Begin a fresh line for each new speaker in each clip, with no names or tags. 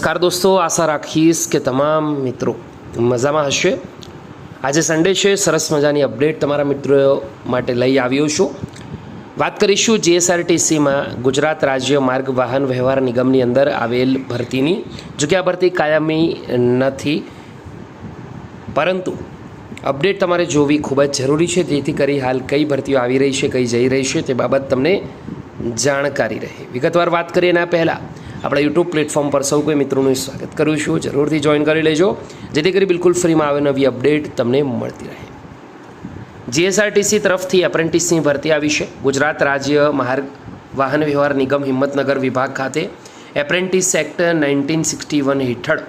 નમસ્કાર દોસ્તો, આશા રાખીશ કે તમામ મિત્રો મજામાં હશે। આજે સન્ડે છે, સરસ મજાની અપડેટ તમારા મિત્રો માટે લઈ આવ્યો છું। વાત કરીશું જીએસઆરટીસીમાં ગુજરાત રાજ્ય માર્ગ વાહન વ્યવહાર નિગમની અંદર આવેલ ભરતીની। જો કે આ ભરતી કાયમી નથી, પરંતુ અપડેટ તમારે જોવી ખૂબ જ જરૂરી છે, જેથી કરી હાલ કઈ ભરતીઓ આવી રહી છે, કઈ જઈ રહી છે તે બાબત તમને જાણકારી રહે। વિગતવાર વાત કરીએ એના પહેલાં આપણા યુટ્યુબ પ્લેટફોર્મ પર સૌ કોઈ મિત્રોનું સ્વાગત કરું છું। જરૂરથી જોઈન કરી લેજો, જેથી કરી બિલકુલ ફ્રીમાં આવે નવી અપડેટ તમને મળતી રહે। જીએસઆરટીસી તરફથી એપ્રેન્ટિસની ભરતી આવી છે। ગુજરાત રાજ્ય માર્ગ વાહન વ્યવહાર નિગમ હિંમતનગર વિભાગ ખાતે એપ્રેન્ટિસ એક્ટ 1961 હેઠળ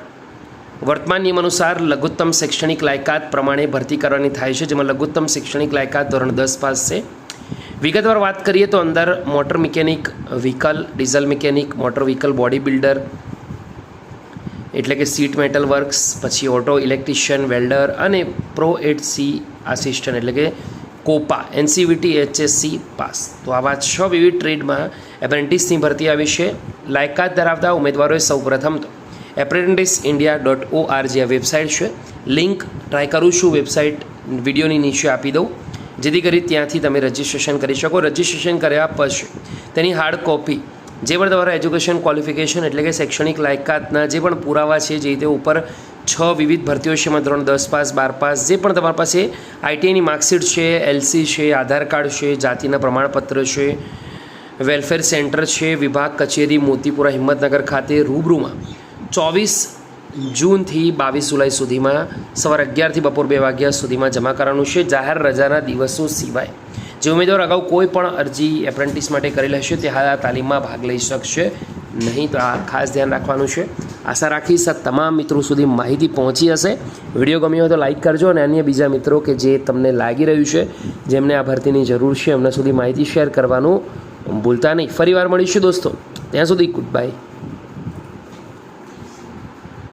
વર્તમાન નિયમ અનુસાર લઘુત્તમ શૈક્ષણિક લાયકાત પ્રમાણે ભરતી કરવાની થાય છે, જેમાં લઘુત્તમ શૈક્ષણિક લાયકાત ધોરણ 10 પાસ છે। વિગતવાર વાત કરીએ તો અંદર motor mechanic vehicle, diesel mechanic, motor vehicle body builder એટલે કે સીટ મેટલ વર્ક્સ, પછી ઓટો ઇલેક્ટ્રિશિયન, વેલ્ડર અને પ્રો એડસી આસિસ્ટન્ટ એટલે કે કોપા એનસીવીટી એચએસસી પાસ। તો આવા 6 વિવિધ ટ્રેડમાં એપ્રેન્ટિસની ભરતી આવી છે। લાયકાત ધરાવતા ઉમેદવારોએ સૌપ્રથમ તો apprenticeIndia.org આ વેબસાઇટ છે, લિંક ટ્રાય કરું છું, વેબસાઇટ વિડીયોની નીચે આપી દઉં, જેથી કરી ત્યાંથી તમે રજિસ્ટ્રેશન કરી શકો। રજિસ્ટ્રેશન કર્યા પછી તેની હાર્ડ કોપી જે પણ તમારા એજ્યુકેશન ક્વોલિફિકેશન એટલે કે શૈક્ષણિક લાયકાતના જે પણ પુરાવા છે, જે રીતે ઉપર 6 વિવિધ ભરતીઓ છે, એમાં ધોરણ 10 પાસ, 12 પાસ, જે પણ તમારી પાસે આઈટીઆઈની માર્કશીટ છે, એલસી છે, આધાર કાર્ડ છે, જાતિના પ્રમાણપત્ર છે, વેલફેર સેન્ટર છે, વિભાગ કચેરી મોતીપુરા હિંમતનગર ખાતે રૂબરૂમાં 24 જૂનથી 22 જુલાઈ સુધીમાં સવારે 11થી બપોર 2 વાગ્યા સુધીમાં જમા કરવાનું છે। જાહેર રજાના દિવસો સિવાય જે ઉમેદવાર અગાઉ કોઈ પણ અરજી એપ્રેન્ટિસ માટે કરેલ હશે તે હાલ આ તાલીમમાં ભાગ લઈ શકશે નહીં, તો આ ખાસ ધ્યાન રાખવાનું છે। આશા રાખીશ આ તમામ મિત્રો સુધી માહિતી પહોંચી હશે। વિડીયો ગમ્યો હોય તો લાઇક કરજો અને અન્ય બીજા મિત્રો કે જે તમને લાગી રહ્યું છે, જેમને આ ભરતીની જરૂર છે, એમના સુધી માહિતી શેર કરવાનું ભૂલતા નહીં। ફરીવાર મળીશું દોસ્તો, ત્યાં સુધી ગુડ બાય।